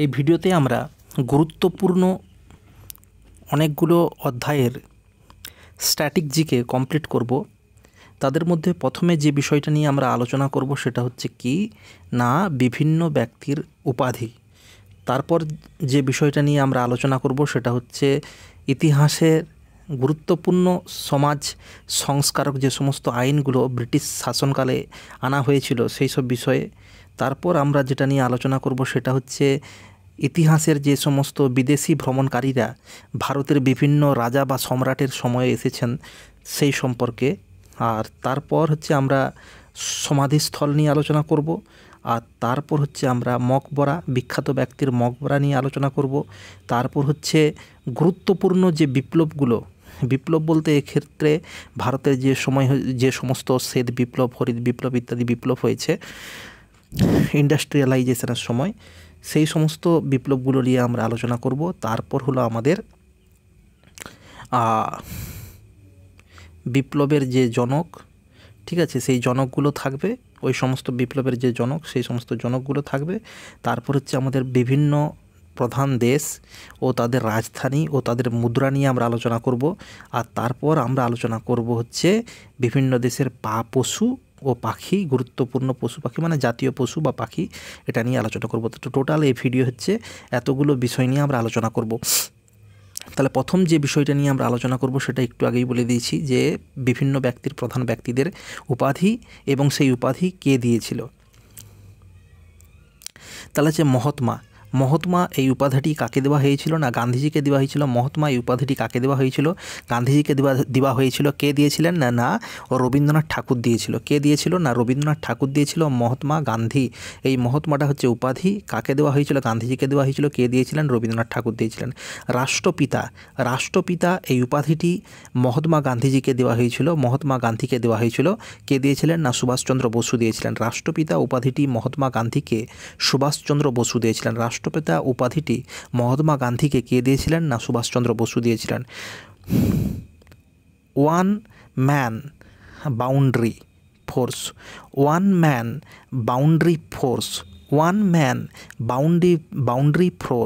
এই ভিডিওতে আমরা গুরুত্বপূর্ণ অনেকগুলো অধ্যায়ের স্ট্যাটিক জিকে কমপ্লিট করব। তাদের মধ্যে প্রথমে যে বিষয়টা নিয়ে আমরা আলোচনা করব সেটা হচ্ছে কি না বিভিন্ন ব্যক্তির উপাধি। তারপর যে বিষয়টা নিয়ে আমরা আলোচনা করব সেটা হচ্ছে ইতিহাসের গুরুত্বপূর্ণ সমাজ সংস্কারক যে সমস্ত আইনগুলো ব্রিটিশ শাসনকালে আনা হয়েছিল সেই সব বিষয়ে। তারপর আমরা যেটা নিয়ে আলোচনা করব সেটা হচ্ছে ইতিহাসের যে সমস্ত বিদেশি ভ্রমণকারীরা ভারতের বিভিন্ন রাজা বা সম্রাটের সময়ে এসেছেন সেই সম্পর্কে। আর তারপর হচ্ছে আমরা সমাধিস্থল নিয়ে আলোচনা করব। আর তারপর হচ্ছে আমরা মকবরা, বিখ্যাত ব্যক্তির মকবরা নিয়ে আলোচনা করব। তারপর হচ্ছে গুরুত্বপূর্ণ যে বিপ্লব বলতে এক্ষেত্রে ভারতের যে সমস্ত শ্বেত বিপ্লব, হরিত বিপ্লব ইত্যাদি বিপ্লব হয়েছে ইন্ডাস্ট্রিয়ালাইজেশনের সময়, সেই সমস্ত বিপ্লবগুলো নিয়ে আমরা আলোচনা করব। তারপর হলো আমাদের বিপ্লবের যে জনক, ঠিক আছে, সেই জনকগুলো থাকবে, ওই সমস্ত বিপ্লবের যে জনক সেই সমস্ত জনকগুলো থাকবে। তারপর হচ্ছে আমাদের বিভিন্ন প্রধান দেশ ও তাদের রাজধানী ও তাদের মুদ্রা নিয়ে আমরা আলোচনা করব। আর তারপর আমরা আলোচনা করব হচ্ছে বিভিন্ন দেশের পশু ও পাখি, গুরুত্বপূর্ণ পশু পাখি মানে জাতীয় পশু বা পাখি, এটা নিয়ে আলোচনা করব। তো টোটাল এই ভিডিও হচ্ছে এতগুলো বিষয় নিয়ে আমরা আলোচনা করব। তাহলে প্রথম যে বিষয়টা নিয়ে আমরা আলোচনা করব সেটা একটু আগেই বলে দিয়েছি যে বিভিন্ন ব্যক্তির, প্রধান ব্যক্তিদের উপাধি এবং সেই উপাধি কে দিয়েছিল। তাহলে হচ্ছে মহাত্মা এই উপাধিটি কাকে দেওয়া হয়েছিল? না গান্ধীজিকে দেওয়া হয়েছিল। মহাত্মা এই উপাধিটি কাকে দেওয়া হয়েছিল? গান্ধীজিকে দেওয়া হয়েছিল। কে দিয়েছিলেন? না রবীন্দ্রনাথ ঠাকুর দিয়েছিল। কে দিয়েছিল? না রবীন্দ্রনাথ ঠাকুর দিয়েছিল। মহাত্মা গান্ধী, এই মহাত্মাটা হচ্ছে উপাধি, কাকে দেওয়া হয়েছিল? গান্ধীজিকে দেওয়া হয়েছিল। কে দিয়েছিলেন? রবীন্দ্রনাথ ঠাকুর দিয়েছিলেন। রাষ্ট্রপিতা এই উপাধিটি মহাত্মা গান্ধীজিকে দেওয়া হয়েছিল। মহাত্মা গান্ধীকে দেওয়া হয়েছিল। কে দিয়েছিলেন? না সুভাষচন্দ্র বসু দিয়েছিলেন। রাষ্ট্রপিতা উপাধিটি মহাত্মা গান্ধীকে সুভাষচন্দ্র বসু দিয়েছিলেন। রাষ্ট্রপিতা উপাধিটি মহাত্মা গান্ধীকে কে দিয়েছিলেন? না সুভাষচন্দ্র বসু দিয়েছিলেন। ওয়ান ম্যান বাউন্ডারি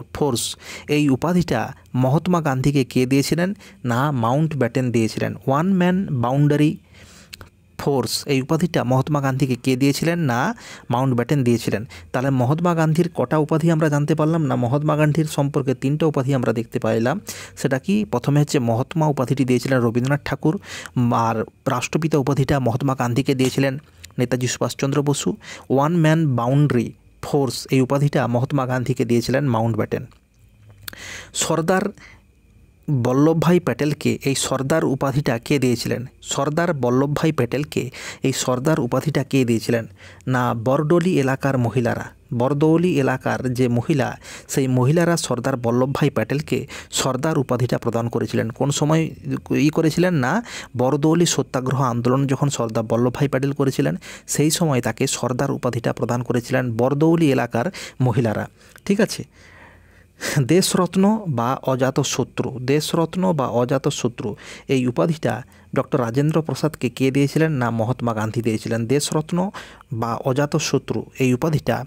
ফোর্স এই উপাধিটা মহাত্মা গান্ধীকে কে দিয়েছিলেন? না মাউন্ট ব্যাটেন দিয়েছিলেন। ওয়ান ম্যান বাউন্ডারি ফোর্স এই উপাধিটা মহাত্মা গান্ধীকে কে দিয়েছিলেন? না মাউন্ট ব্যাটেন দিয়েছিলেন। তাহলে মহাত্মা গান্ধীর কটা উপাধি আমরা জানতে পারলাম? না মহাত্মা গান্ধীর সম্পর্কে তিনটা উপাধি আমরা দেখতে পাইলাম। সেটা কি? প্রথমে হচ্ছে মহাত্মা উপাধিটি দিয়েছিলেন রবীন্দ্রনাথ ঠাকুর, আর রাষ্ট্রপিতা উপাধিটা মহাত্মা গান্ধীকে দিয়েছিলেন Netaji Subhas Chandra Bose. One man boundary force এই উপাধিটা মহাত্মা গান্ধীকে দিয়েছিলেন মাউন্ট ব্যাটেন। সর্দার বল্লভভাই প্যাটেলকে এই সর্দার উপাধিটা কে দিয়েছিলেন? সর্দার বল্লভভাই প্যাটেলকে এই সর্দার উপাধিটা কে দিয়েছিলেন? না বরদৌলি এলাকার যে মহিলা, সেই মহিলারা সর্দার বল্লভভাই প্যাটেলকে সর্দার উপাধিটা প্রদান করেছিলেন। কোন সময় করেছিলেন? না বরদৌলি সত্যাগ্রহ আন্দোলন যখন সর্দার বল্লভভাই প্যাটেল করেছিলেন সেই সময় তাকে সর্দার উপাধিটা প্রদান করেছিলেন বরদৌলি এলাকার মহিলারা। ঠিক আছে। দেশরত্ন বা অজাতশত্রু এই উপাধিটা ডক্টর রাজেন্দ্র প্রসাদকে কে দিয়েছিলেন? না মহাত্মা গান্ধী দিয়েছিলেন। দেশরত্ন বা অজাতশত্রু এই উপাধিটা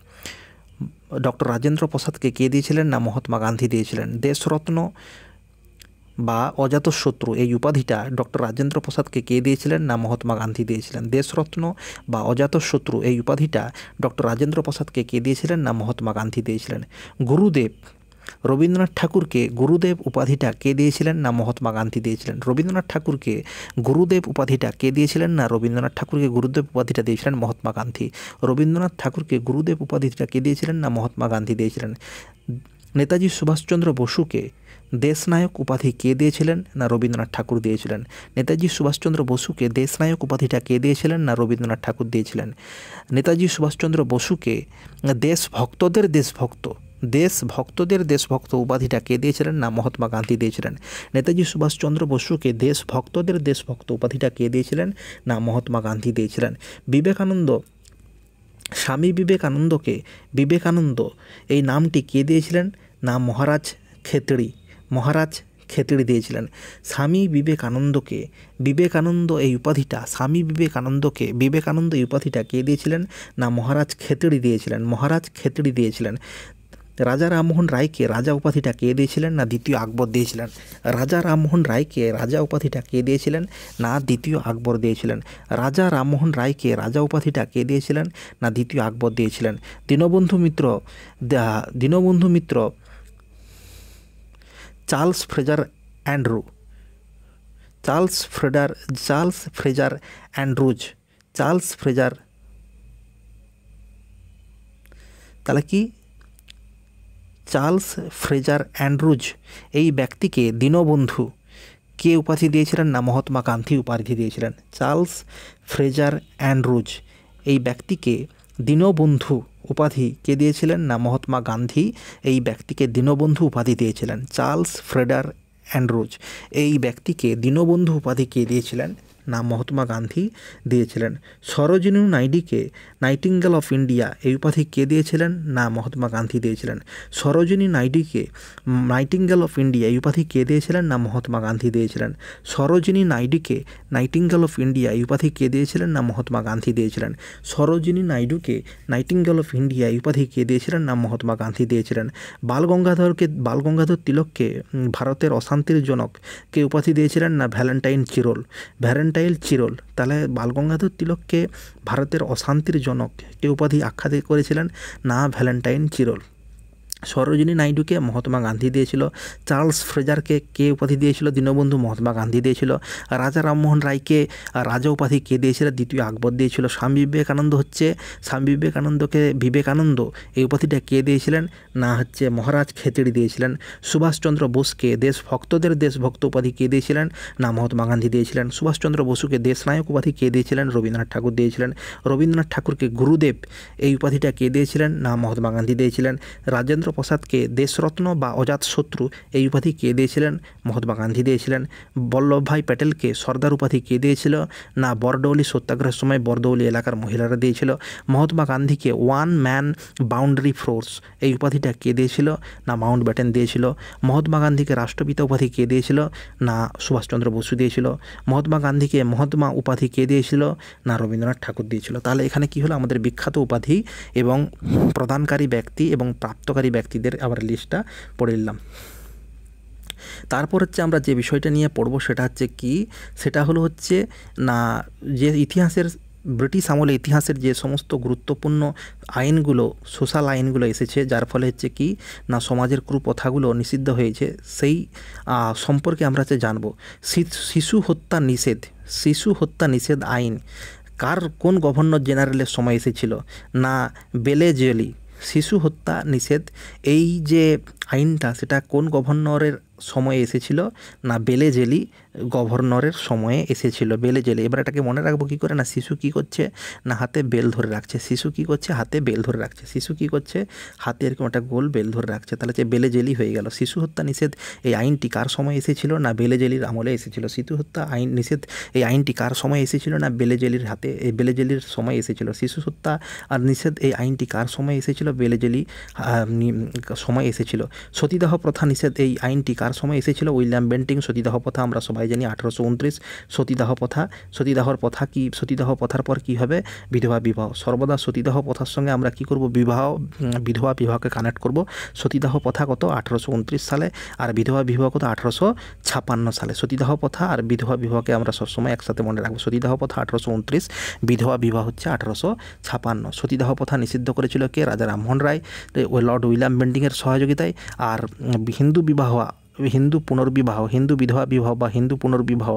ডক্টর রাজেন্দ্র প্রসাদকে কে দিয়েছিলেন? না মহাত্মা গান্ধী দিয়েছিলেন। দেশরত্ন বা অজাতশত্রু এই উপাধিটা ডক্টর রাজেন্দ্র প্রসাদকে কে দিয়েছিলেন? না মহাত্মা গান্ধী দিয়েছিলেন। দেশরত্ন বা অজাতশত্রু এই উপাধিটা ডক্টর রাজেন্দ্র প্রসাদকে কে দিয়েছিলেন? না মহাত্মা গান্ধী দিয়েছিলেন। রবীন্দ্রনাথ ঠাকুরকে গুরুদেব উপাধিটা কে দিয়েছিলেন? না মহাত্মা গান্ধী দিয়েছিলেন। রবীন্দ্রনাথ ঠাকুরকে গুরুদেব উপাধিটা কে দিয়েছিলেন? না রবীন্দ্রনাথ ঠাকুরকে গুরুদেব উপাধিটা দিয়েছিলেন মহাত্মা গান্ধী। রবীন্দ্রনাথ ঠাকুরকে গুরুদেব উপাধিটা কে দিয়েছিলেন? না মহাত্মা গান্ধী দিয়েছিলেন। নেতাজি সুভাষচন্দ্র বসুকে দেশনায়ক উপাধি কে দিয়েছিলেন? না রবীন্দ্রনাথ ঠাকুর দিয়েছিলেন। নেতাজি সুভাষচন্দ্র বসুকে দেশনায়ক উপাধিটা কে দিয়েছিলেন? না রবীন্দ্রনাথ ঠাকুর দিয়েছিলেন। নেতাজি সুভাষচন্দ্র বসুকে দেশভক্তদের দেশভক্ত উপাধিটা কে দিয়েছিলেন? না মহাত্মা গান্ধী দিয়েছিলেন। নেতাজি সুভাষচন্দ্র বসুকে দেশভক্তদের দেশভক্ত উপাধিটা কে দিয়েছিলেন? না মহাত্মা গান্ধী দিয়েছিলেন। স্বামী বিবেকানন্দ এই নামটি কে দিয়েছিলেন? না মহারাজ খেতড়ি দিয়েছিলেন। বিবেকানন্দ এই উপাধিটা কে দিয়েছিলেন? না মহারাজ খেতড়ি দিয়েছিলেন। রাজা রামমোহন রায়কে রাজা উপাধিটা কে দিয়েছিলেন? না দ্বিতীয় আকবর দিয়েছিলেন। রাজা রামমোহন রায়কে রাজা উপাধিটা কে দিয়েছিলেন? না দ্বিতীয় আকবর দিয়েছিলেন। রাজা রামমোহন রায়কে রাজা উপাধিটা কে দিয়েছিলেন? না দ্বিতীয় আকবর দিয়েছিলেন। Dinabandhu Mitra Charles Fraser Andrew Charles Fraser Andrews Charles Fraser, তাহলে কি চার্লস ফ্রেজার অ্যান্ড্রুজ এই ব্যক্তিকে দীনবন্ধু কে উপাধি দিয়েছিলেন? না মহাত্মা গান্ধী উপাধি দিয়েছিলেন। চার্লস ফ্রেজার অ্যান্ড্রুজ এই ব্যক্তিকে দীনবন্ধু উপাধি কে দিয়েছিলেন? না মহাত্মা গান্ধী এই ব্যক্তিকে দীনবন্ধু উপাধি দিয়েছিলেন। চার্লস ফ্রেজার অ্যান্ড্রুজ এই ব্যক্তিকে দীনবন্ধু উপাধি কে দিয়েছিলেন? না মহাত্মা গান্ধী দিয়েছিলেন। সরোজিনী নাইডুকে নাইটিঙ্গেল অফ ইন্ডিয়া এই উপাধি কে দিয়েছিলেন? না মহাত্মা গান্ধী দিয়েছিলেন। সরোজিনী নাইডুকে নাইটিঙ্গেল অফ ইন্ডিয়া এই উপাধি কে দিয়েছিলেন? না মহাত্মা গান্ধী দিয়েছিলেন। সরোজিনী নাইডুকে নাইটিঙ্গেল অফ ইন্ডিয়া এই উপাধি কে দিয়েছিলেন? না মহাত্মা গান্ধী দিয়েছিলেন। সরোজিনী নাইডুকে নাইটিঙ্গেল অফ ইন্ডিয়া এই উপাধি কে দিয়েছিলেন? না মহাত্মা গান্ধী দিয়েছিলেন। বালগঙ্গাধর তিলককে ভারতের অশান্তির জনক কে উপাধি দিয়েছিলেন? না ভ্যালেন্টাইন চিরল। তাহলে বালগঙ্গাধর তিলককে ভারতের অশান্তির জনক কে উপাধি আখ্যা করেছিলেন? না ভ্যালেন্টাইন চিরল। সরোজিনী নাইডুকে মহাত্মা গান্ধী দিয়েছিল। চার্লস ফ্রেজারকে কে উপাধি দিয়েছিল? দীনবন্ধু মহাত্মা গান্ধী দিয়েছিল। রাজা রামমোহন রায়কে রাজা উপাধি কে দিয়েছিল? দ্বিতীয় আকবর দিয়েছিল। স্বামী বিবেকানন্দকে বিবেকানন্দ এই উপাধিটা কে দিয়েছিলেন? না মহারাজ খেচড়ি দিয়েছিলেন। সুভাষচন্দ্র বোসকে দেশভক্তদের দেশভক্ত উপাধি কে দিয়েছিলেন? না মহাত্মা গান্ধী দিয়েছিলেন। সুভাষচন্দ্র বসুকে দেশনায়ক উপাধি কে দিয়েছিলেন? রবীন্দ্রনাথ ঠাকুর দিয়েছিলেন। রবীন্দ্রনাথ ঠাকুরকে গুরুদেব এই উপাধিটা কে দিয়েছিলেন? না মহাত্মা গান্ধী দিয়েছিলেন। রাজেন্দ্র প্রসাদকে দেশরত্ন বা অজাতশত্রু এই উপাধি কে দিয়েছিলেন? মহাত্মা গান্ধী দিয়েছিলেন। বল্লভভাই প্যাটেলকে সর্দার উপাধি কে দিয়েছিল? না বরদৌলি সত্যাগ্রহের সময় বরদৌলি এলাকার মহিলারা দিয়েছিল। মহাত্মা গান্ধীকে ওয়ান ম্যান বাউন্ডারি ফোর্স এই উপাধিটা কে দিয়েছিল? না মাউন্টব্যাটেন দিয়েছিল। মহাত্মা গান্ধীকে রাষ্ট্রপিতা উপাধি কে দিয়েছিল? না সুভাষচন্দ্র বসু দিয়েছিল। মহাত্মা গান্ধীকে মহাত্মা উপাধি কে দিয়েছিল? না রবীন্দ্রনাথ ঠাকুর দিয়েছিল। তাহলে এখানে কি হলো? আমাদের বিখ্যাত উপাধি এবং প্রদানকারী ব্যক্তি এবং প্রাপ্তকারী ব্যক্তিদের আবার লিস্টটা পড়ে নিলাম। তারপর আমরা যে বিষয়টা নিয়ে পড়বো সেটা হলো না যে ব্রিটিশ আমলে ইতিহাসের যে সমস্ত গুরুত্বপূর্ণ আইনগুলো সোশ্যাল আইনগুলো এসেছে যার ফলে না সমাজের কুপ্রথাগুলো নিষিদ্ধ হয়েছে সেই সম্পর্কে আমরা জানবো। শিশু হত্যা নিষেধ আইন কোন গভর্নর জেনারেলের সময় এসেছিল? না বেলেজলি। শিশু হত্যা নিষেধ এই যে আইনটা সেটা কোন গভর্নরের সময়ে এসেছিল? না বেলেজেলি গভর্নরের সময়ে এসেছিল। বেলেজেলি। এবার এটাকে মনে রাখবো কী করে? না শিশু কী করছে? না হাতে বেল ধরে রাখছে। শিশু কী করছে? হাতে বেল ধরে রাখছে। শিশু কী করছে? হাতে এরকম একটা গোল বেল ধরে রাখছে। তাহলে বেলেজেলি হয়ে গেল। শিশু হত্যা নিষেধ এই আইনটি কার সময় এসেছিল? না বেলেজেলির আমলে এসেছিল। শিশু হত্যা আইন নিষেধ এই আইনটি কার সময় এসেছিল? না বেলেজেলির সময় এসেছিল। শিশু হত্যা আর নিষেধ এই আইনটি কার সময় এসেছিল? বেলেজেলি সময় এসেছিল। সতীদাহ প্রথা নিষেধ এই আইনটি কার সময় এসেছিল? William Bentinck. সতীদাহ প্রথা আমরা সবাই জানি 1829। সতীদাহর প্রথার পর কি হবে? বিধবা বিবাহ। সর্বদা সতীদাহ প্রথার সঙ্গে আমরা কি করব? বিধবা বিবাহকে কানেক্ট করব। সতীদাহ প্রথা কত? 1829 সালে। আর বিধবা বিবাহ কত? 1856 সালে। সতীদাহ প্রথা আর বিধবা বিবাহকে আমরা সবসময় একসাথে মনে রাখবো। সতীদাহ প্রথা 1829, বিধবা বিবাহ 1856। সতীদাহ প্রথা নিষিদ্ধ করেছিল কে? রাজা রামমোহন রায় লর্ড উইলিয়াম বেন্টিংয়ের সহযোগিতায়। আর হিন্দু বিধবা বিবাহ বা হিন্দু পুনর্বিবাহ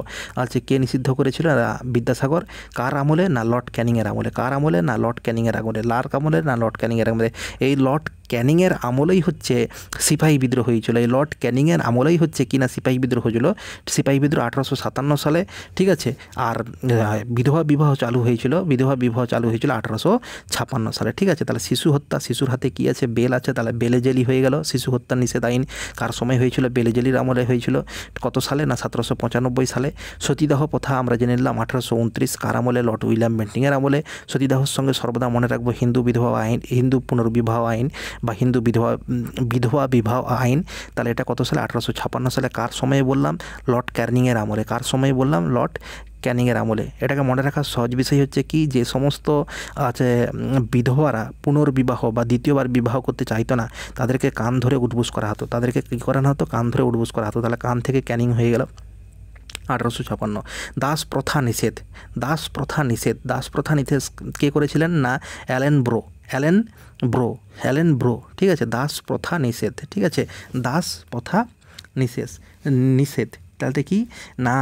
কে নিষিদ্ধ করেছিল? বিদ্যাসাগর। কার আমলে? না লর্ড ক্যানিংয়ের আমলে। কার আমলে? না লর্ড ক্যানিংয়ের আমলে। না লর্ড ক্যানিংয়ের আমলে। এই লর্ড ক্যানিংয়ের আমলেই সিপাহী বিদ্রোহ হয়েছিল। এই লর্ড ক্যানিংয়ের আমলেই কিনা সিপাহী বিদ্রোহ হয়েছিল। সিপাহী বিদ্রোহ 1857 সালে, ঠিক আছে। আর বিধবা বিবাহ চালু হয়েছিল 1856 সালে, ঠিক আছে। তাহলে শিশু হত্যা, শিশুর হাতে কি আছে? বেল আছে। তাহলে বেলেজেলি হয়ে গেল। শিশু হত্যা নিষেধ আইন কার সময় হয়েছিল? বেলেজেলির আমলে হয়েছিল। কত সালে? না 1795 সালে। সতীদাহ প্রথা আমরা জেনে নিলাম 1829 কার আমলে? লর্ড উইলিয়াম বেন্টিংয়ের আমলে। সতীদাহর সঙ্গে সর্বদা মনে রাখবো হিন্দু বিধবা আইন, হিন্দু পুনর্বিবাহ আইন বা হিন্দু বিধবা বিবাহ আইন। তাহলে এটা কত সালে? 1856 সালে। কার সময়ে বললাম? লর্ড ক্যানিংয়ের আমলে। কার সময়ে বললাম? লর্ড ক্যানিংয়ের আমলে। এটাকে মনে রাখার সহজ বিষয় হচ্ছে কি, যে সমস্ত আছে বিধবারা পুনর্বিবাহ বা দ্বিতীয়বার বিবাহ করতে চাইতো না, তাদেরকে কান ধরে উঠবোস করা হতো। তাদেরকে কী করানো হতো? কান ধরে উঠবোস করা হতো। তাহলে কান থেকে ক্যানিং হয়ে গেল 1856। দাস প্রথা নিষেধ। দাস প্রথা নিষেধ। দাস প্রথা নিষেধ কে করেছিলেন? না অ্যালেন ব্রো। অ্যালেন ব্রো, ঠিক আছে। দাস প্রথা নিষেধ, ঠিক আছে। দাস প্রথা নিষেধ তাহলে কি না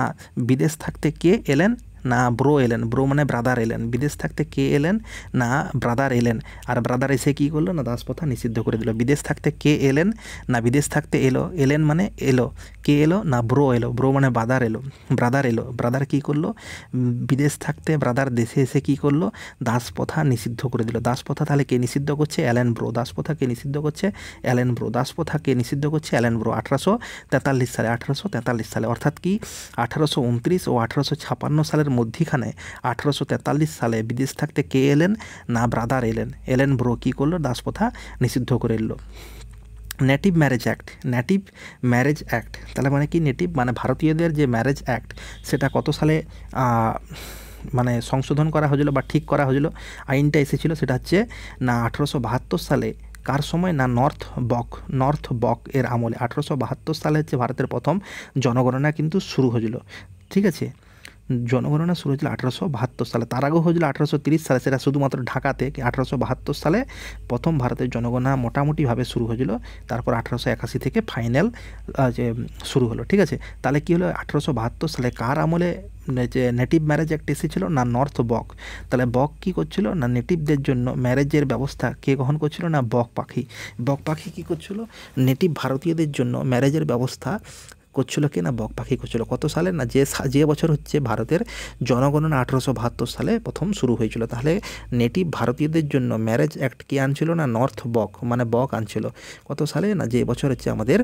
বিদেশ থাকতে কে এলেন? না ব্রো এলেন। ব্রো মানে ব্রাদার এলেন। বিদেশ থাকতে কে এলেন? না ব্রাদার এলেন। আর ব্রাদার এসে কী করলো? না দাসপ্রথা নিষিদ্ধ করে দিল। বিদেশ থাকতে কে এলেন? না বিদেশ থাকতে এলো। এলেন মানে এলো। কে এলো? না ব্রো এলো। ব্রো মানে ব্রাদার এলো। ব্রাদার কী করলো? বিদেশ থাকতে ব্রাদার দেশে এসে কী করলো? দাসপ্রথা নিষিদ্ধ করে দিল। দাসপ্রথা তাহলে কে নিষিদ্ধ করছে? Allen bro. দাসপ্রথা কে নিষিদ্ধ করছে? Allen bro. দাসপ্রথা কে নিষিদ্ধ করছে? Allen bro. 1843 সালে। 1843 সালে অর্থাৎ কি 1829 ও 1856 সালের মধ্যিখানে 1843 সালে বিদেশ থাকতে কে এলেন? না ব্রাদার এলেন। এলেন ব্রো কী করলো? দাসপ্রথা নিষিদ্ধ করে এলো। নেটিভ ম্যারেজ অ্যাক্ট তাহলে মানে কি? নেটিভ মানে ভারতীয়দের যে ম্যারেজ অ্যাক্ট, সেটা কত সালে মানে সংশোধন করা হয়েছিল বা ঠিক করা হয়েছিল? আইনটা এসেছিল সেটা হচ্ছে না 1872 সালে। কার সময়? না নর্থ বক এর আমলে। 1872 সালে হচ্ছে ভারতের প্রথম জনগণনা কিন্তু শুরু হয়েছিল, ঠিক আছে। জনগণনা শুরু হয়েছিল 1872 সালে। তার আগেও হয়েছিল 1830 সালে, সেটা শুধুমাত্র ঢাকাতে। 1872 সালে প্রথম ভারতের জনগণনা মোটামুটিভাবে শুরু হয়েছিল। তারপর 1881 থেকে ফাইনাল যে শুরু হলো, ঠিক আছে। তাহলে কী হলো? 1872 সালে কার আমলে যে নেটিভ ম্যারেজ অ্যাক্ট এসেছিল? না নর্থ বক। তাহলে বক কী করছিল? না নেটিভদের জন্য ম্যারেজের ব্যবস্থা কে গ্রহণ করছিল? না বক পাখি কী করছিল? নেটিভ ভারতীয়দের জন্য ম্যারেজের ব্যবস্থা করছিল কে? না বক পাখি করছিল। কত সালে? না যে বছর হচ্ছে ভারতের জনগণনা 1872 সালে প্রথম শুরু হয়েছিল। তাহলে নেটিভ ভারতীয়দের জন্য ম্যারেজ অ্যাক্ট কে আনছিল? না নর্থ বক মানে বক আনছিল। কত সালে? না যে বছর হচ্ছে আমাদের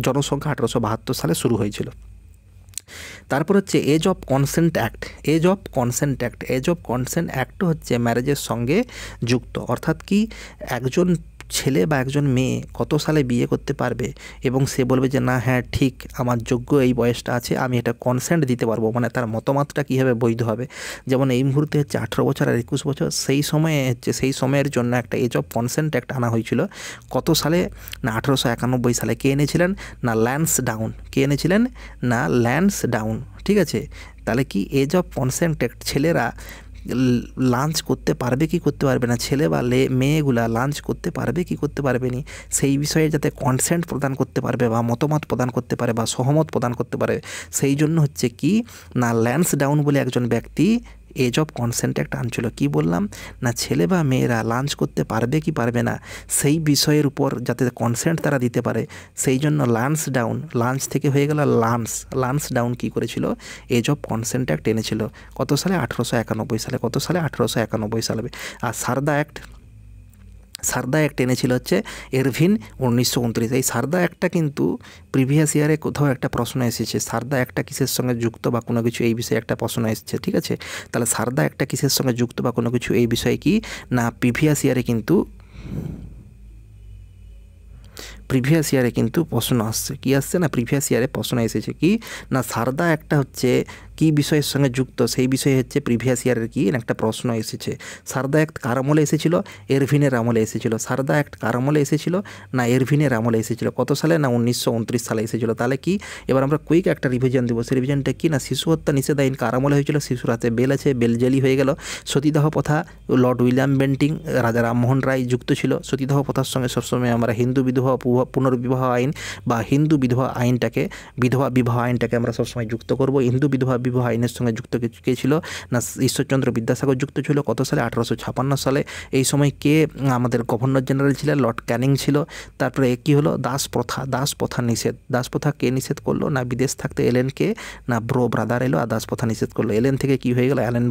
জনসংখ্যা 1872 সালে শুরু হয়েছিল। তারপর হচ্ছে এজ অফ কনসেন্ট অ্যাক্ট হচ্ছে ম্যারেজের সঙ্গে যুক্ত। অর্থাৎ কি একজন ছেলে বা একজন মেয়ে কত সালে বিয়ে করতে পারবে এবং সে বলবে যে না হ্যাঁ ঠিক আমার যোগ্য এই বয়সটা আছে, আমি এটা কনসেন্ট দিতে পারবো, মানে তার মতামতটা কীভাবে বৈধ হবে। যেমন এই মুহূর্তে হচ্ছে 18 বছর আর 21 বছর, সেই সময়ের জন্য একটা এজ অফ কনসেন্ট অ্যাক্ট আনা হয়েছিল। কত সালে? না 1891 সালে। কে এনেছিলেন? না ল্যান্সডাউন। কে এনেছিলেন? না ল্যান্সডাউন, ঠিক আছে। তাহলে কি এজ অফ কনসেন্ট অ্যাক্ট, ছেলেরা লাঞ্চ করতে পারবে কি করতে পারবে না, ছেলে বা মেয়েগুলা লাঞ্চ করতে পারবে কি করতে পারবে না, সেই বিষয়ে যাতে কনসেন্ট প্রদান করতে পারবে বা মতামত প্রদান করতে পারে বা সহমত প্রদান করতে পারে, সেই জন্য হচ্ছে কি না ল্যান্সডাউন বলে একজন ব্যক্তি এজ অফ কনসেন্ট অ্যাক্ট আনছিল। কি বললাম? না ছেলে বা মেয়েরা লাঞ্চ করতে পারবে কি পারবে না সেই বিষয়ের উপর যাতে কনসেন্ট তারা দিতে পারে, সেই জন্য লাঞ্চ থেকে হয়ে গেল লান্সডাউন কী করেছিল? এজ অফ কনসেন্ট অ্যাক্ট এনেছিল। কত সালে? 1891 সালে। কত সালে? 1891 সালে। আর সারদা অ্যাক্ট এনেছিল হচ্ছে এরভিন 1929। এই সারদা অ্যাক্টটা কিন্তু প্রিভিয়াস ইয়ারে কোথাও একটা প্রশ্ন এসেছে, সারদা অ্যাক্টটা কিসের সঙ্গে যুক্ত বা কোনো কিছু এই বিষয়ে একটা প্রশ্ন এসেছে, ঠিক আছে। তাহলে সারদা অ্যাক্টটা কিসের সঙ্গে যুক্ত বা কোনো কিছু এই বিষয়ে কি না প্রিভিয়াস ইয়ারে কিন্তু প্রশ্ন আসছে। কি আসছে? না প্রিভিয়াস ইয়ারে প্রশ্ন এসেছে কি না সারদা অ্যাক্টটা হচ্ছে কী বিষয়ের সঙ্গে যুক্ত, সেই বিষয়ে হচ্ছে প্রিভিয়াস ইয়ারের কি একটা প্রশ্ন এসেছে। সারদা অ্যাক্ট কার আমলে এসেছিল? এরভিনের আমলে এসেছিল। সারদা অ্যাক্ট কার আমলে এসেছিল? না এরভিনের আমলে এসেছিল। কত সালে? না 1929 সালে এসেছিল। তাহলে কি এবার আমরা কুইক একটা রিভিশন দেবো। সেই রিভিশনটা কি না শিশু হত্যা নিষেধ আইন কার আমলে হয়েছিল? শিশুর হাতে বেল আছে, বেল জেলি হয়ে গেল। সতীদাহ প্রথা লর্ড উইলিয়াম বেন্টিং, রাজা রামমোহন রায় যুক্ত ছিল। সতীদাহ প্রথার সঙ্গে সবসময় আমরা হিন্দু বিধবা পুনর্বিবাহ আইন বা হিন্দু বিধবা বিবাহ আইনটাকে আমরা সবসময় যুক্ত করব। হিন্দু বিধবা বিবাহ আইনের সঙ্গে যুক্ত কে ছিল? না ঈশ্বরচন্দ্র বিদ্যাসাগর যুক্ত ছিল। কত সালে? 1856 সালে। এই সময় কে আমাদের গভর্নর জেনারেল ছিলেন? লর্ড ক্যানিং ছিল। তারপরে কি হলো? দাস প্রথা নিষেধ। দাস প্রথা কে নিষেধ করলো? না বিদেশ থাকতে এলেন কে? না ব্রো ব্রাদার এলো আর দাস প্রথা নিষেধ করলো। এলেন থেকে কি হয়ে গেল? Allen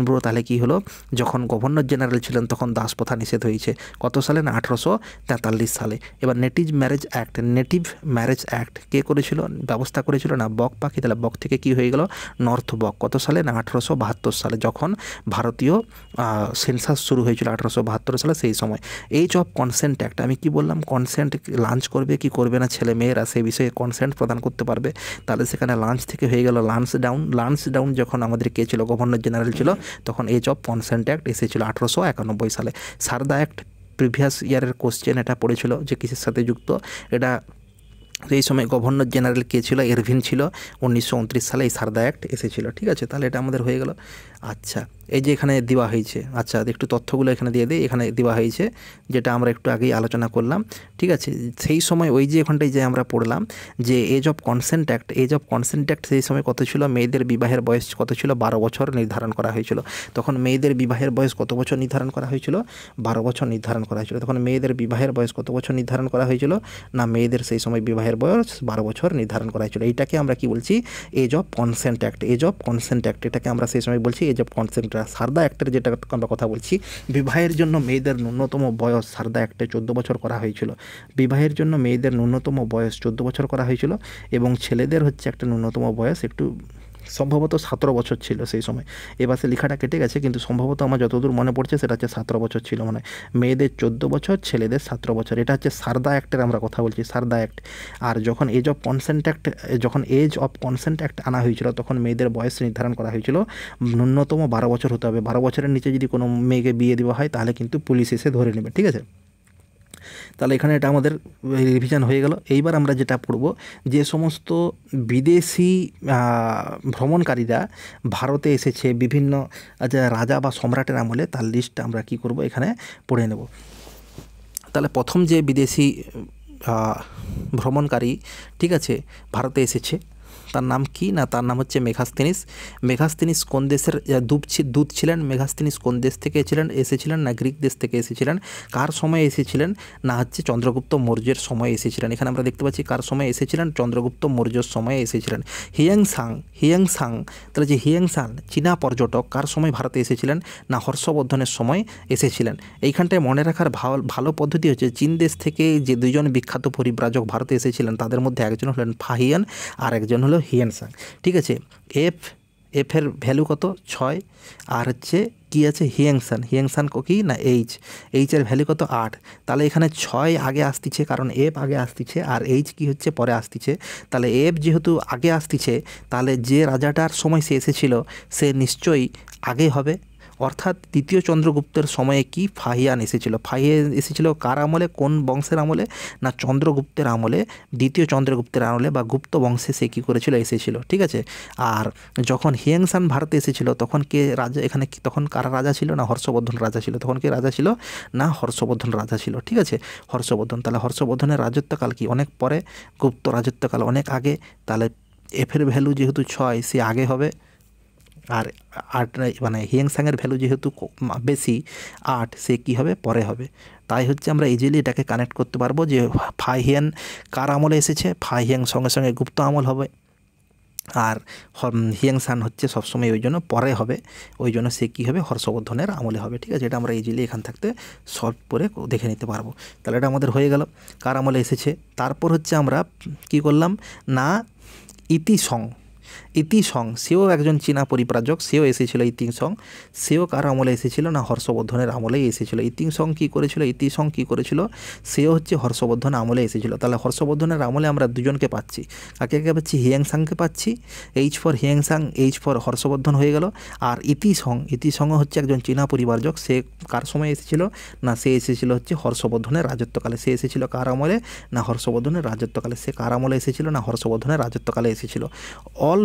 bro. তাহলে কি হলো? যখন গভর্নর জেনারেল ছিলেন তখন দাস প্রথা নিষেধ হয়েছে। কত সালে? না 1843 সালে। এবার নেটিভ ম্যারেজ অ্যাক্ট কে করেছিল? ব্যবস্থা করেছিল না বক পাখি। তাহলে বক থেকে কি হয়ে গেল? North block. কত সালে? না 1872 সালে, যখন ভারতীয় সেন্সাস শুরু হয়েছিল 1872 সালে, সেই সময়। এজ অফ কনসেন্ট অ্যাক্ট, আমি কি বললাম? কনসেন্ট, লাঞ্চ করবে কি করবে না ছেলে মেয়েরা সেই বিষয়ে কনসেন্ট প্রদান করতে পারবে। তাহলে সেখানে লাঞ্চ থেকে হয়ে গেল লান্স ডাউন। লান্স ডাউন যখন আমাদের কে ছিল? গভর্নর জেনারেল ছিল, তখন এজ অফ কনসেন্ট অ্যাক্ট এসেছিল 1891 সালে। সারদা অ্যাক্ট, প্রিভিয়াস ইয়ারের কোশ্চেন এটা পড়েছিল যে কিসের সাথে যুক্ত। এটা এই সময় গভর্নর জেনারেল কে ছিল? এরভিন ছিল। 1929 সালে এই সারদা অ্যাক্ট এসেছিল। ঠিক আছে, তাহলে এটা আমাদের হয়ে গেল। আচ্ছা, এই যে এখানে দেওয়া হয়েছে, আচ্ছা একটু তথ্যগুলো এখানে দিয়ে দিই। এখানে দেওয়া হয়েছে যেটা আমরা একটু আগেই আলোচনা করলাম। ঠিক আছে, সেই সময় ওই যে এখানটায় যে আমরা পড়লাম যে age of consent act, age of consent act সেই সময় কত ছিল? মেয়েদের বিবাহের বয়স কত ছিল? 12 বছর নির্ধারণ করা হয়েছিল। তখন মেয়েদের বিবাহের বয়স কত বছর নির্ধারণ করা হয়েছিল? 12 বছর নির্ধারণ করা হয়েছিল। তখন মেয়েদের বিবাহের বয়স কত বছর নির্ধারণ করা হয়েছিল? না, মেয়েদের সেই সময় বিবাহের বয়স 12 বছর নির্ধারণ করা হয়েছিল। এইটাকে আমরা কি বলছি? Age of consent act. Age of consent act, এটাকে আমরা সেই সময় বলছি এজ অফ কনসেন্ট। সারদা অ্যাক্টের যেটা আমরা কথা বলছি, বিবাহের জন্য মেয়েদের ন্যূনতম বয়স সারদা অ্যাক্টে 14 বছর করা হয়েছিল। বিবাহের জন্য মেয়েদের ন্যূনতম বয়স 14 বছর করা হয়েছিল, এবং ছেলেদের হচ্ছে একটা ন্যূনতম বয়স একটু সম্ভবত 17 বছর ছিল সেই সময়। এবার সে লেখাটা কেটে গেছে, কিন্তু সম্ভবত আমার যতদূর মনে পড়ছে সেটা হচ্ছে 17 বছর ছিল মনে হয়। মেয়েদের 14 বছর, ছেলেদের 17 বছর। এটা হচ্ছে সারদা অ্যাক্টের আমরা কথা বলছি, সারদা অ্যাক্ট। আর যখন এজ অফ কনসেন্ট অ্যাক্ট, যখন এজ অফ কনসেন্ট অ্যাক্ট আনা হয়েছিল, তখন মেয়েদের বয়স নির্ধারণ করা হয়েছিল ন্যূনতম 12 বছর হতে হবে। 12 বছরের নিচে যদি কোনো মেয়েকে বিয়ে দেওয়া হয় তাহলে কিন্তু পুলিশ এসে ধরে নেবে। ঠিক আছে, তাহলে এখানে এটা আমাদের রিভিশন হয়ে গেল। এইবার আমরা যেটা পড়ব, যে সমস্ত বিদেশি ভ্রমণকারীরা ভারতে এসেছে বিভিন্ন রাজা বা সম্রাটের আমলে, তার লিস্ট আমরা কি করব এখানে পড়ে নেব। তাহলে প্রথম যে বিদেশি ভ্রমণকারী, ঠিক আছে, ভারতে এসেছে, তার নাম কি? না, তার নাম হচ্ছে মেঘাস্তিনিস। মেঘাস্তিনিস কোন দেশের দূত ছিলেন? মেঘাস্তিনিস কোন দেশ থেকে এসেছিলেন? না, গ্রিক দেশ থেকে এসেছিলেন। কার সময় এসেছিলেন? না, হচ্ছে চন্দ্রগুপ্ত মৌর্যের সময় এসেছিলেন। এখানে আমরা দেখতে পাচ্ছি কার সময় এসেছিলেন? চন্দ্রগুপ্ত মৌর্যর সময়ে এসেছিলেন। হিয়াংসাং, তাহলে যে হিয়াংসাং চীনা পর্যটক কার সময় ভারতে এসেছিলেন? না, হর্ষবর্ধনের সময় এসেছিলেন। এইখানটায় মনে রাখার ভালো পদ্ধতি হচ্ছে, চীন দেশ থেকে যে দুইজন বিখ্যাত পরিব্রাজক ভারতে এসেছিলেন তাদের মধ্যে একজন হলেন ফাহিয়ান আর একজন হলো হিয়ানসাং। ঠিক আছে, এফের ভ্যালু কত? 6। আর হচ্ছে কি আছে? হিয়াংসান কি না এইচের ভ্যালু কত? 8। তাহলে এখানে 6 আগে আসতিছে কারণ এফ আগে আসতিছে, আর এইচ কি হচ্ছে? পরে আসতিছে। তাহলে এফ যেহেতু আগে আসতিছে, তাহলে যে রাজাটার সময় সে এসেছিল সে নিশ্চয়ই আগে হবে। অর্থাৎ দ্বিতীয় চন্দ্রগুপ্তের সময়ে কি ফাহিয়ান এসেছিল? ফাহিয়ান এসেছিল কার আমলে? কোন বংশের আমলে? না, চন্দ্রগুপ্তের আমলে। দ্বিতীয় চন্দ্রগুপ্তের আমলে বা গুপ্ত বংশে সে কী করেছিল? এসেছিল। ঠিক আছে, আর যখন হিয়াংসান ভারতে এসেছিল তখন কে রাজা? এখানে তখন কারা রাজা ছিল? না, হর্ষবর্ধন রাজা ছিল। তখন কে রাজা ছিল? না, হর্ষবর্ধন রাজা ছিল। ঠিক আছে, হর্ষবর্ধন। তাহলে হর্ষবর্ধনের রাজত্বকাল কি? অনেক পরে। গুপ্ত রাজত্বকাল অনেক আগে। তাহলে এফের ভ্যালু যেহেতু 6, সে আগে হবে। আর 8 মানে হিয়াংসাংয়ের ভ্যালু যেহেতু বেশি 8, সে কী হবে? পরে হবে। তাই হচ্ছে আমরা ইজিলি এটাকে কানেক্ট করতে পারবো যে ফাহিয়ান কার আমলে এসেছে? ফাহিয়াং সঙ্গে সঙ্গে গুপ্ত আমল হবে, আর হিয়াংসান হচ্ছে সবসময় ওই জন্য পরে হবে, ওই জন্য সে কী হবে? হর্ষবর্ধনের আমলে হবে। ঠিক আছে, এটা আমরা ইজিলি এখান থাকতে সলভ করে দেখে নিতে পারবো। তাহলে এটা আমাদের হয়ে গেল কার আমলে এসেছে। তারপর হচ্ছে আমরা কি করলাম? না, ইতিসং সেও একজন চীনা পরিব্রাজক, সেও এসেছিল। ইতিসং সেও কার আমলে এসেছিল? না, হর্ষবর্ধনের আমলেই এসেছিল। ইতিসং কী করেছিল? সেও হচ্ছে হর্ষবর্ধন আমলে এসেছিল। তাহলে হর্ষবর্ধনের আমলে আমরা দুজনকে পাচ্ছি। কাকে পাচ্ছি? হিয়াংসাংকে পাচ্ছি। H for Hiuen Tsang, H for Harshavardhan হয়ে গেল। আর ইতিসংও হচ্ছে একজন চীনা পরিব্রাজক, সে কার সময় এসেছিল? না, সে এসেছিল হচ্ছে হর্ষবর্ধনের রাজত্বকালে। সে এসেছিল কার আমলে? না, হর্ষবর্ধনের রাজত্বকালে। সে কার আমলে এসেছিল? না, হর্ষবর্ধনের রাজত্বকালে এসেছিল। অল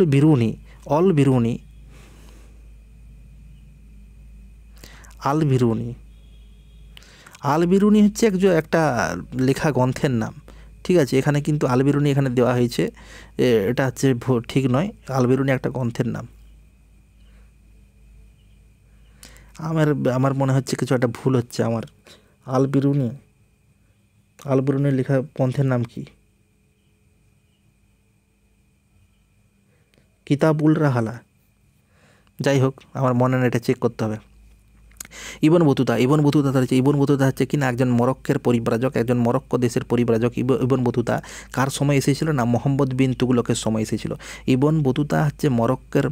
বিরুনি হচ্ছে একটা লেখা গ্রন্থের নাম। ঠিক আছে, এখানে কিন্তু আলবিরুনি এখানে দেওয়া হয়েছে, এটা হচ্ছে ঠিক নয়। আলবিরুনি একটা গ্রন্থের নাম। আমার মনে হচ্ছে কিছু একটা ভুল হচ্ছে আমার। আলবিরুনির লেখা গ্রন্থের নাম কি? কিতাবুল রাহালা। যাই হোক, আমার মনে নেই, এটা চেক করতে হবে। ইবন বতুতা হচ্ছে কিনা একজন মরক্কোর পরিব্রাজক, একজন মরক্কো দেশের পরিব্রাজক। ইবন বতুতা কার সময় এসেছিল? না মোহাম্মদ বিন তুগলকের সময় এসেছিল। ইবন বতুতা হচ্ছে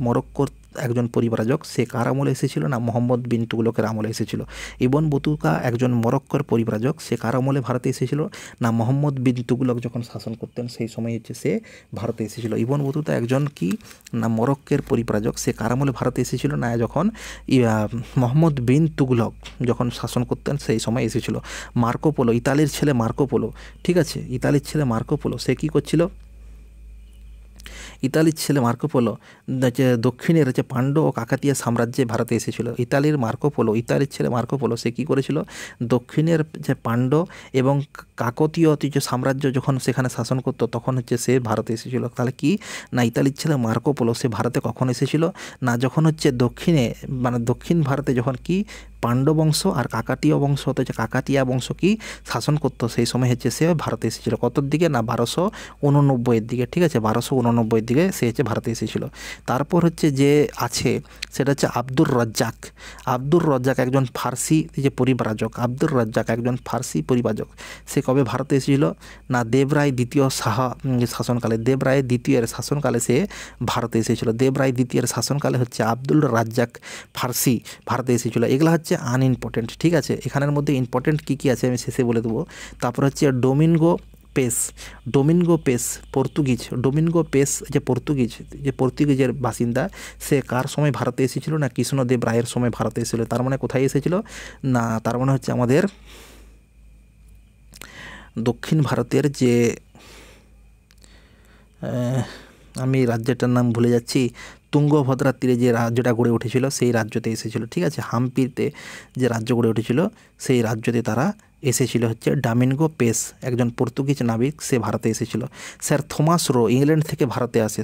মরক্কোর একজন পরিব্রাজক, সে কার আমলে এসেছিল? না মোহাম্মদ বিন তুগলকের আমলে এসেছিল। ইবন বতুতা একজন মরক্কোর পরিব্রাজক, সে কার আমলে ভারতে এসেছিল? না মোহাম্মদ বিন তুগলক যখন শাসন করতেন সেই সময় হচ্ছে সে ভারতে এসেছিল। ইবন বতুতা একজন কি না মরক্কোর পরিব্রাজক, সে কার আমলে ভারতে এসেছিল? না যখন মোহাম্মদ বিন তুগলক যখন শাসন করতেন সেই সময় এসেছিল। মার্কো পোলো, ইতালির ছেলে মার্কো পোলো, ঠিক আছে, ইতালির ছেলে মার্কো পোলো সে কী করছিল? ইতালির ছেলে মার্কো পোলো যে দক্ষিণের যে পাণ্ড্য ও কাকাতিয়া সাম্রাজ্যে ভারতে এসেছিল। ইতালির ছেলে মার্কো পোলো সে কী করেছিল? দক্ষিণের যে পাণ্ড্য এবং কাকতীয় যে সাম্রাজ্য যখন সেখানে শাসন করতো তখন হচ্ছে সে ভারতে এসেছিল। তাহলে কি না ইতালির ছেলে মার্কো পোলো সে ভারতে কখন এসেছিল? না যখন হচ্ছে দক্ষিণে মানে দক্ষিণ ভারতে যখন কি পাণ্ড্য বংশ আর কাকাতীয় বংশ হতো, যে কাকাতিয়া বংশ কি শাসন করতো সেই সময় হচ্ছে সে ভারতে এসেছিল। কতর দিকে? না 1289-এর দিকে, ঠিক আছে, 1289-এর দিকে সে হচ্ছে ভারতে এসেছিল। তারপর হচ্ছে যে আছে সেটা হচ্ছে আব্দুর রাজ্জাক একজন ফার্সি যে পরিব্রাজক, ফার্সি পরিব্রাজক। সে কবে ভারতে এসেছিল? না দেবরায় দ্বিতীয় শাসনকালে সে ভারতে এসেছিল। দেবরায় দ্বিতীয়ের শাসনকালে হচ্ছে আব্দুল রাজ্জাক ফার্সি ভারতে এসেছিল। এগুলো হচ্ছে আনইম্পর্টেন্ট, ঠিক আছে। এখানের মধ্যে ইম্পর্টেন্ট কী আছে আমি শেষে বলে দেবো। তারপর হচ্ছে ডোমিনগো পেস পর্তুগিজ, পর্তুগিজের বাসিন্দা, সে কার সময় ভারতে এসেছিল? না কৃষ্ণদেব রায়ের সময় ভারতে এসেছিল। তার মানে কোথায় এসেছিল? না তার মানে হচ্ছে আমাদের দক্ষিণ ভারতের যে আমি রাজ্যটার নাম ভুলে যাচ্ছি, তুঙ্গভদ্রার তীরে যে রাজ্যটা গড়ে উঠেছিল সেই রাজ্যতে এসেছিল, ঠিক আছে। হাম্পিতে যে রাজ্য গড়ে উঠেছিল সেই রাজ্যতে তারা এসেছিল হচ্ছে ডোমিনগো পেস, একজন পর্তুগিজ নাবিক, সে ভারতে এসেছিল। স্যার থমাস রো ইংল্যান্ড থেকে ভারতে আসে।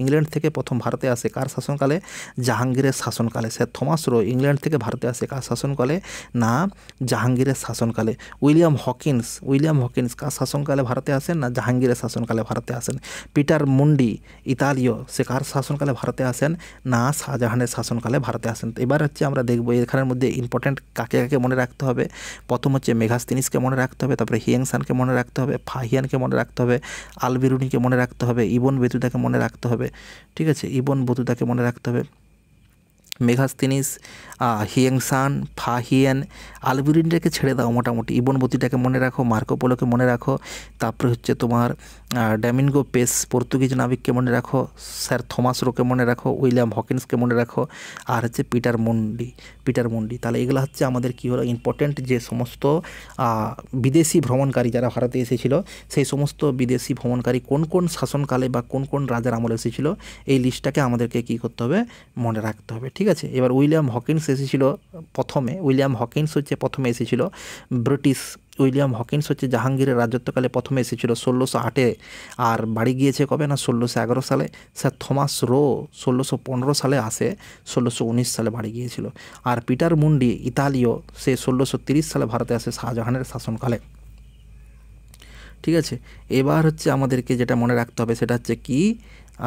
ইংল্যান্ড থেকে প্রথম ভারতে আসে কার শাসনকালে? জাহাঙ্গীরের শাসনকালে। থমাস রো ইংল্যান্ড থেকে ভারতে আসে কার শাসনকালে? না জাহাঙ্গীরের শাসনকালে। উইলিয়াম হকিন্স কার শাসনকালে ভারতে আসেন? না জাহাঙ্গীরের শাসনকালে ভারতে আসেন। পিটার মুন্ডি ইতালীয়, সে কার শাসনকালে ভারতে আসেন? না শাহজাহানের শাসনকালে ভারতে আসেন। এবার হচ্ছে আমরা দেখব এখানের মধ্যে ইম্পর্টেন্ট কাকে কাকে মনে রাখতে হবে। প্রথম হচ্ছে মেগাস্তিনিসকে মনে রাখতে হবে, তারপরে হিয়েংসানকে মনে রাখতে হবে, ফাহিয়ানকে মনে রাখতে হবে, আলবিরুনিকে মনে রাখতে হবে, ইবন বতুতাকে মনে রাখতে হবে, ঠিক আছে, মনে রাখতে হবে। মেগাস্তিনিস, হিয়েংসান, ফাহিয়ান, আলবিরুনিটাকে ছেড়ে দাও মোটামুটি, ইবন বতুতাকে মনে রাখো, মার্কো পোলোকে মনে রাখো, তারপরে হচ্ছে তোমার ডোমিনগো পেস পর্তুগিজ নাবিককে মনে রাখো, স্যার থমাস রোকে মনে রাখো, উইলিয়াম হকিন্সকে মনে রাখো, আর হচ্ছে পিটার মুন্ডি। তাহলে এগুলো হচ্ছে আমাদের কী হলো ইম্পর্টেন্ট যে সমস্ত বিদেশি ভ্রমণকারী যারা ভারতে এসেছিল, সেই সমস্ত বিদেশি ভ্রমণকারী কোন কোন শাসনকালে বা কোন কোন রাজার আমলে এসেছিল এই লিস্টটাকে আমাদেরকে কী করতে হবে? মনে রাখতে হবে, ঠিক আছে। এবার উইলিয়াম হকিন্স এসেছিল প্রথমে এসেছিল ব্রিটিশ। উইলিয়াম হকিন্স হচ্ছে জাহাঙ্গীরের রাজত্বকালে প্রথমে এসেছিল 1608-এ, আর বাড়ি গিয়েছে কবে? না 1611 সালে। স্যার থমাস রো 1615 সালে আসে, 1619 সালে বাড়ি গিয়েছিল। আর পিটার মুন্ডি ইতালীয়, সে 1630 সালে ভারতে আসে শাহজাহানের শাসনকালে, ঠিক আছে। এবার হচ্ছে আমাদেরকে যেটা মনে রাখতে হবে সেটা হচ্ছে কি,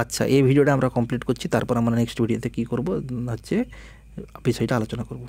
আচ্ছা এই ভিডিওটা আমরা কমপ্লিট করছি, তারপর আমরা নেক্সট ভিডিওতে কী করব হচ্ছে বিষয়টা আলোচনা করব।